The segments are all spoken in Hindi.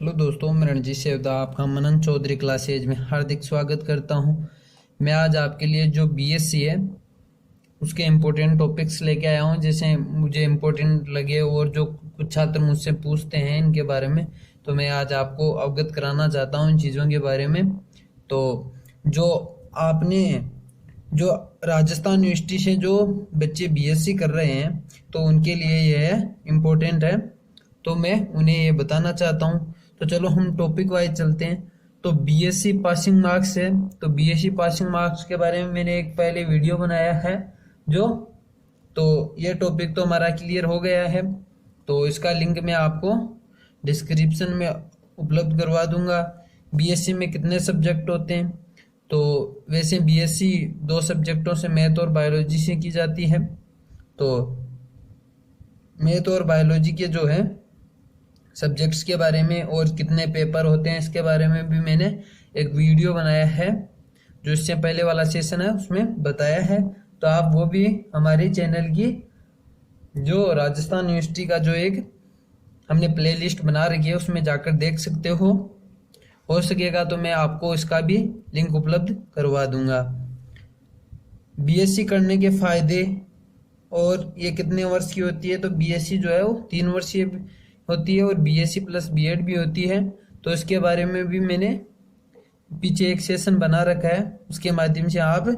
हेलो दोस्तों, मैं रणजीत सेवदा आपका मनन चौधरी क्लासेज में हार्दिक स्वागत करता हूं। मैं आज आपके लिए जो बीएससी है उसके इम्पोर्टेंट टॉपिक्स लेके आया हूं, जैसे मुझे इम्पोर्टेंट लगे और जो कुछ छात्र मुझसे पूछते हैं इनके बारे में, तो मैं आज आपको अवगत कराना चाहता हूं इन चीज़ों के बारे में। तो जो आपने जो राजस्थान यूनिवर्सिटी से जो बच्चे बीएससी कर रहे हैं तो उनके लिए यह इम्पोर्टेंट है, तो मैं उन्हें ये बताना चाहता हूँ। तो चलो हम टॉपिक वाइज चलते हैं। तो बीएससी पासिंग मार्क्स है, तो बीएससी पासिंग मार्क्स के बारे में मैंने एक पहले वीडियो बनाया है जो, तो ये टॉपिक तो हमारा क्लियर हो गया है। तो इसका लिंक मैं आपको डिस्क्रिप्शन में उपलब्ध करवा दूंगा। बीएससी में कितने सब्जेक्ट होते हैं, तो वैसे बीएससी 2 सब्जेक्टों से मैथ और बायोलॉजी से की जाती है। तो मैथ और बायोलॉजी के जो है सब्जेक्ट्स के बारे में और कितने पेपर होते हैं इसके बारे में भी मैंने एक वीडियो बनाया है, जो इससे पहले वाला सेशन है उसमें बताया है। तो आप वो भी हमारे चैनल की जो राजस्थान यूनिवर्सिटी का जो एक हमने प्लेलिस्ट बना रखी है उसमें जाकर देख सकते हो सकेगा तो मैं आपको इसका भी लिंक उपलब्ध करवा दूंगा। बीएससी करने के फायदे और ये कितने वर्ष की होती है, तो बीएससी जो है वो 3 वर्षीय होती है और बीएससी प्लस बीएड भी होती है। तो इसके बारे में भी मैंने पीछे एक सेशन बना रखा है, उसके माध्यम से आप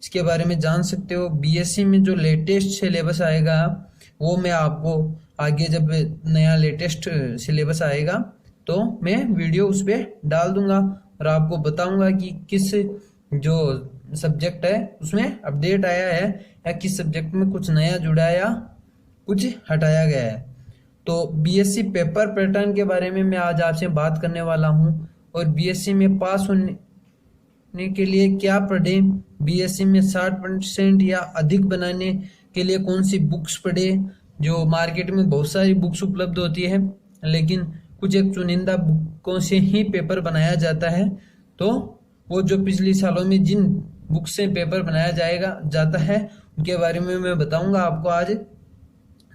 इसके बारे में जान सकते हो। बीएससी में जो लेटेस्ट सिलेबस आएगा वो मैं आपको आगे जब नया लेटेस्ट सिलेबस आएगा तो मैं वीडियो उस पर डाल दूंगा और आपको बताऊंगा कि किस जो सब्जेक्ट है उसमें अपडेट आया है या किस सब्जेक्ट में कुछ नया जुड़ा है या कुछ हटाया गया है। तो बीएससी पेपर पैटर्न के बारे में मैं आज आपसे बात करने वाला हूं और बीएससी में पास होने के लिए क्या पढ़े, बीएससी में 60% या अधिक बनाने के लिए कौन सी बुक्स पढ़े। जो मार्केट में बहुत सारी बुक्स उपलब्ध होती है लेकिन कुछ एक चुनिंदा बुकों से ही पेपर बनाया जाता है। तो वो जो पिछले सालों में जिन बुक से पेपर बनाया जाता है उनके बारे में मैं बताऊंगा आपको आज।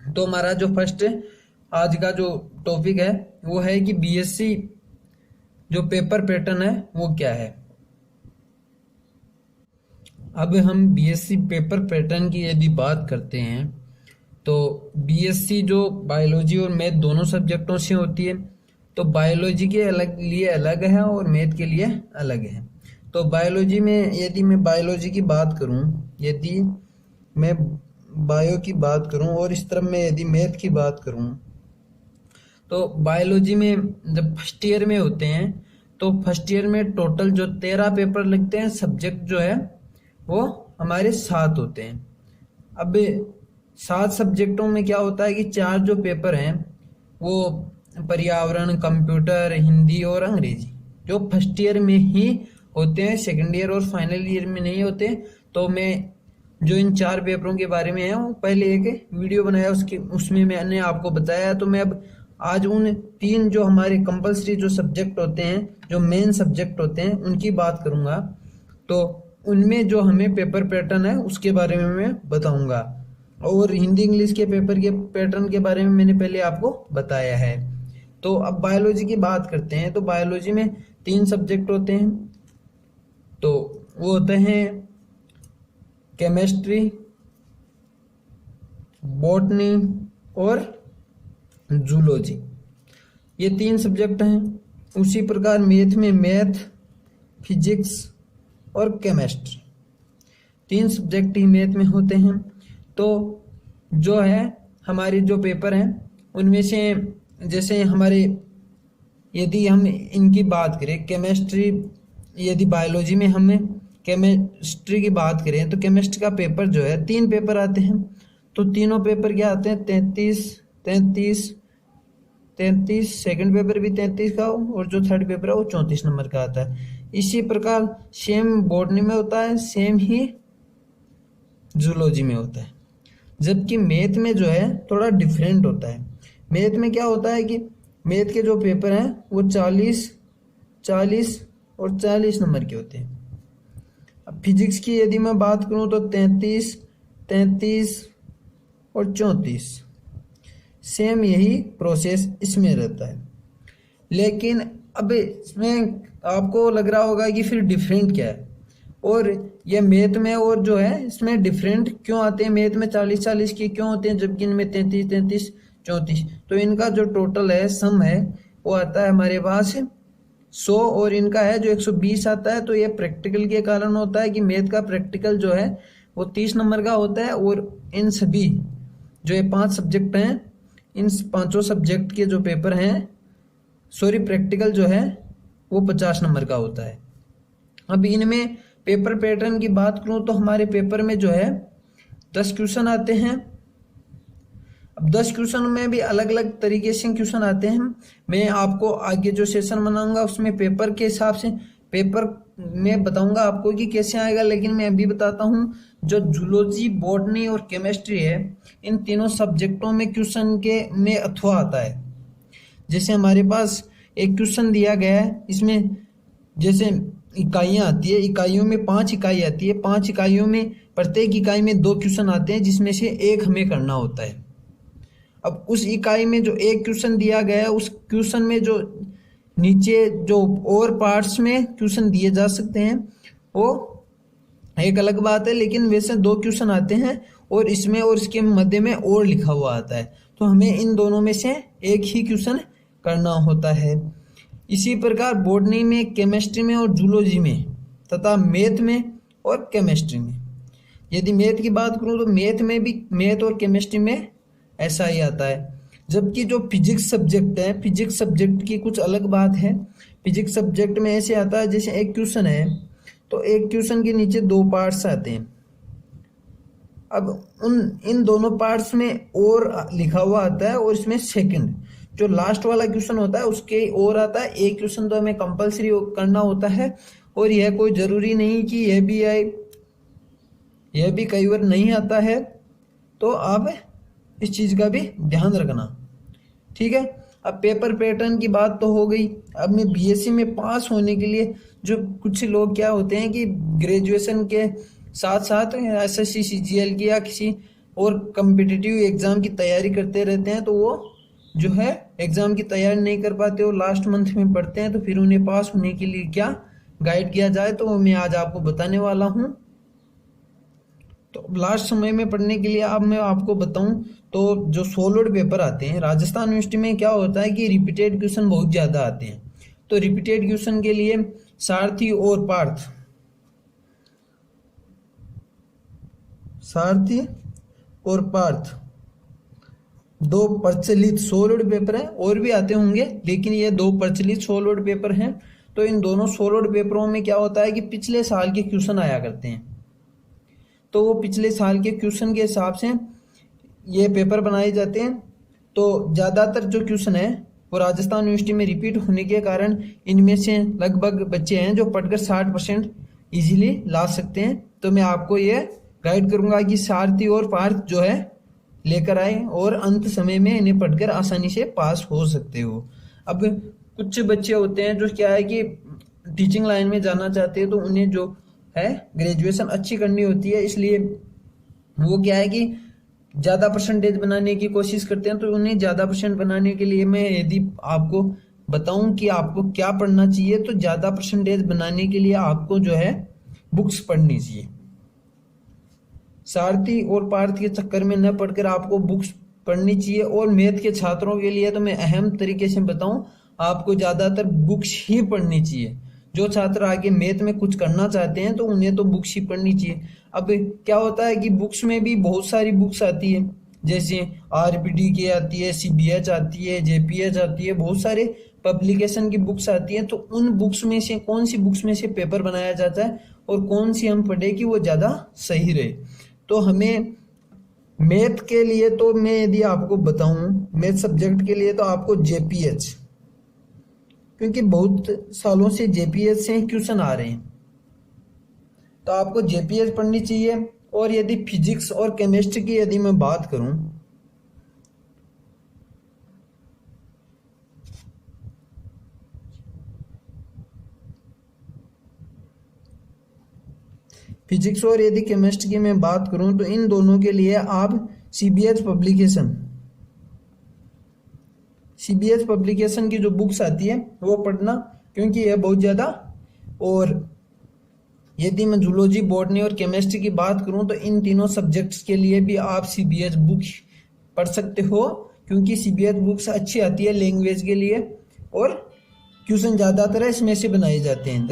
तो हमारा जो फर्स्ट आज का जो टॉपिक है वो है कि बीएससी जो पेपर पैटर्न है वो क्या है। अब हम बीएससी पेपर पैटर्न की यदि बात करते हैं तो बीएससी जो बायोलॉजी और मैथ दोनों सब्जेक्टों से होती है। तो बायोलॉजी के लिए अलग है और मैथ के लिए अलग है। तो बायोलॉजी में यदि मैं बायोलॉजी की बात करूं, यदि मैं बायो की बात करूं और इस तरफ में यदि मैथ की बात करूं, तो बायोलॉजी में जब फर्स्ट ईयर में होते हैं तो फर्स्ट ईयर में टोटल जो 13 पेपर लगते हैं, सब्जेक्ट जो है वो हमारे 7 होते हैं। अब 7 सब्जेक्टों में क्या होता है कि 4 जो पेपर हैं वो पर्यावरण, कंप्यूटर, हिंदी और अंग्रेजी जो फर्स्ट ईयर में ही होते हैं, सेकंड ईयर और फाइनल ईयर में नहीं होते। तो मैं जो इन 4 पेपरों के बारे में है वो पहले एक वीडियो बनाया, उसमें मैंने आपको बताया। तो मैं अब आज उन 3 जो हमारे कंपलसरी जो सब्जेक्ट होते हैं, जो मेन सब्जेक्ट होते हैं, उनकी बात करूंगा। तो उनमें जो हमें पेपर पैटर्न है उसके बारे में मैं बताऊंगा और हिंदी इंग्लिश के पेपर के पैटर्न के बारे में मैंने पहले आपको बताया है। तो अब बायोलॉजी की बात करते हैं। तो बायोलॉजी में 3 सब्जेक्ट होते हैं, तो वो होते हैं केमिस्ट्री, बॉटनी और जूलॉजी। ये 3 सब्जेक्ट हैं। उसी प्रकार मैथ में मैथ, फिजिक्स और केमिस्ट्री 3 सब्जेक्ट ही मैथ में होते हैं। तो जो है हमारे जो पेपर हैं उनमें से जैसे हमारे यदि हम इनकी बात करें, केमिस्ट्री, यदि बायोलॉजी में हमें केमिस्ट्री की बात करें तो केमिस्ट्री का पेपर जो है 3 पेपर आते हैं। तो तीनों पेपर क्या आते हैं, 33, सेकंड पेपर भी 33 का और जो थर्ड पेपर है वो 34 नंबर का आता है। इसी प्रकार सेम बॉटनी में होता है, सेम ही जूलॉजी में होता है। जबकि मैथ में जो है थोड़ा डिफरेंट होता है। मैथ में क्या होता है कि मैथ के जो पेपर हैं वो 40 और 40 नंबर के होते हैं। अब फिजिक्स की यदि मैं बात करूं तो 33 और 34 सेम यही प्रोसेस इसमें रहता है। लेकिन अब इसमें आपको लग रहा होगा कि फिर डिफरेंट क्या है, और ये मैथ में और जो है इसमें डिफरेंट क्यों आते हैं, मैथ में 40-40 के क्यों होते हैं जबकि इनमें 33-33-34, तो इनका जो टोटल है सम है वो आता है हमारे पास 100, और इनका है जो 120 आता है। तो ये प्रैक्टिकल के कारण होता है कि मैथ का प्रैक्टिकल जो है वो 30 नंबर का होता है, और इन सभी जो ये 5 सब्जेक्ट हैं, इन 5 सब्जेक्ट के जो पेपर हैं, सॉरी प्रैक्टिकल जो है वो 50 नंबर का होता है। अब इनमें पेपर पैटर्न की बात करूं तो हमारे पेपर में जो है 10 क्वेश्चन आते हैं। अब 10 क्वेश्चन में भी अलग अलग तरीके से क्वेश्चन आते हैं। मैं आपको आगे जो सेशन बनाऊंगा उसमें पेपर के हिसाब से पेपर में बताऊंगा आपको कि कैसे आएगा, लेकिन मैं अभी बताता हूं जो जूलॉजी, बॉटनी और केमिस्ट्री है, इन तीनों सब्जेक्टों में क्वेश्चन के में अथवा आता है। जैसे हमारे पास एक क्वेश्चन दिया गया है, इसमें जैसे इकाइयाँ आती है, इकाइयों में 5 इकाई आती है, 5 इकाइयों में प्रत्येक इकाई में 2 क्वेश्चन आते हैं जिसमें से एक हमें करना होता है। अब उस इकाई में जो एक क्वेश्चन दिया गया है उस क्वेश्चन में जो नीचे जो और पार्ट्स में क्वेश्चन दिए जा सकते हैं वो एक अलग बात है, लेकिन वैसे 2 क्वेश्चन आते हैं और इसमें और इसके मध्य में और लिखा हुआ आता है, तो हमें इन दोनों में से एक ही क्वेश्चन करना होता है। इसी प्रकार बॉटनी में, केमिस्ट्री में और जूलॉजी में तथा मैथ में और केमिस्ट्री में, यदि मैथ की बात करूं तो मैथ में भी, मैथ और केमिस्ट्री में ऐसा ही आता है। जबकि जो फिजिक्स सब्जेक्ट है, फिजिक्स सब्जेक्ट की कुछ अलग बात है। फिजिक्स सब्जेक्ट में ऐसे आता है जैसे एक क्वेश्चन है तो एक क्वेश्चन के नीचे 2 पार्ट्स आते हैं। अब इन दोनों पार्ट्स में और लिखा हुआ आता है, और इसमें सेकंड जो लास्ट वाला क्वेश्चन होता है उसके और आता है। एक क्वेश्चन तो हमें कंपलसरी करना होता है, और यह कोई जरूरी नहीं कि यह भी आए, यह भी कई बार नहीं आता है, तो आप इस चीज का भी ध्यान रखना, ठीक है। अब पेपर पैटर्न की बात तो हो गई। अब मैं बीएससी में पास होने के लिए जो कुछ लोग क्या होते हैं कि ग्रेजुएशन के साथ साथ एसएससी, सीजीएल की या किसी और कम्पिटिटिव एग्जाम की तैयारी करते रहते हैं, तो वो जो है एग्जाम की तैयारी नहीं कर पाते और लास्ट मंथ में पढ़ते हैं, तो फिर उन्हें पास होने के लिए क्या गाइड किया जाए तो मैं आज आपको बताने वाला हूँ। तो लास्ट समय में पढ़ने के लिए अब मैं आपको बताऊं तो जो सॉलिड पेपर आते हैं राजस्थान यूनिवर्सिटी में क्या होता है कि रिपीटेड क्वेश्चन बहुत ज़्यादा आते हैं। तो रिपीटेड क्वेश्चन के लिए सारथी और पार्थ, सारथी और पार्थ 2 प्रचलित सॉलिड पेपर हैं, और भी आते होंगे लेकिन ये 2 प्रचलित सॉलिड पेपर हैं। तो इन दोनों सॉलिड पेपरों में क्या होता है कि पिछले साल के क्वेश्चन आया करते हैं, तो वो पिछले साल के क्वेश्चन के हिसाब से ये पेपर बनाए जाते हैं। तो ज़्यादातर जो क्वेश्चन है वो राजस्थान यूनिवर्सिटी में रिपीट होने के कारण इनमें से लगभग बच्चे हैं जो पढ़कर 60% इजीली ला सकते हैं। तो मैं आपको ये गाइड करूंगा कि सारथी और पार्थ जो है लेकर आए और अंत समय में इन्हें पढ़कर आसानी से पास हो सकते हो। अब कुछ बच्चे होते हैं जो क्या है कि टीचिंग लाइन में जाना चाहते हैं, तो उन्हें जो है ग्रेजुएशन अच्छी करनी होती है, इसलिए वो क्या है कि ज़्यादा परसेंटेज बनाने की कोशिश करते हैं। तो उन्हें ज़्यादा परसेंट बनाने के लिए मैं यदि आपको बताऊं कि आपको क्या पढ़ना चाहिए, तो ज़्यादा परसेंटेज बनाने के लिए आपको जो है बुक्स पढ़नी चाहिए। सारथी और पार्थ के चक्कर में न पढ़कर आपको बुक्स पढ़नी चाहिए। और मैथ के छात्रों के लिए तो मैं अहम तरीके से बताऊं, आपको ज़्यादातर बुक्स ही पढ़नी चाहिए। जो छात्र आगे मैथ में कुछ करना चाहते हैं तो उन्हें तो बुक्स ही पढ़नी चाहिए। अब क्या होता है कि बुक्स में भी बहुत सारी बुक्स आती है, जैसे आरबीडी की आती है, सीबीएच आती है, जेपीएच आती है, बहुत सारे पब्लिकेशन की बुक्स आती हैं। तो उन बुक्स में से कौन सी बुक्स में से पेपर बनाया जाता है और कौन सी हम पढ़े कि वो ज़्यादा सही रहे। तो हमें मैथ के लिए तो मैं यदि आपको बताऊं, मैथ सब्जेक्ट के लिए तो आपको जेपीएच, क्योंकि बहुत सालों से जेपीएच से क्वेश्चन आ रहे हैं, तो आपको जेपीएच पढ़नी चाहिए। और यदि फिजिक्स और केमिस्ट्री की यदि मैं बात करूं, फिजिक्स और यदि केमिस्ट्री की मैं बात करूं तो इन दोनों के लिए आप सीबीएच CBS पब्लिकेशन की जो बुक्स आती है वो पढ़ना, क्योंकि ये बहुत ज़्यादा। और यदि मैं जूलॉजी, बॉटनी और केमिस्ट्री की बात करूं तो इन तीनों सब्जेक्ट्स के लिए भी आप CBS बुक पढ़ सकते हो, क्योंकि CBS बुक्स अच्छी आती है लैंग्वेज के लिए और क्वेश्चन ज़्यादातर इसमें से बनाए जाते हैं।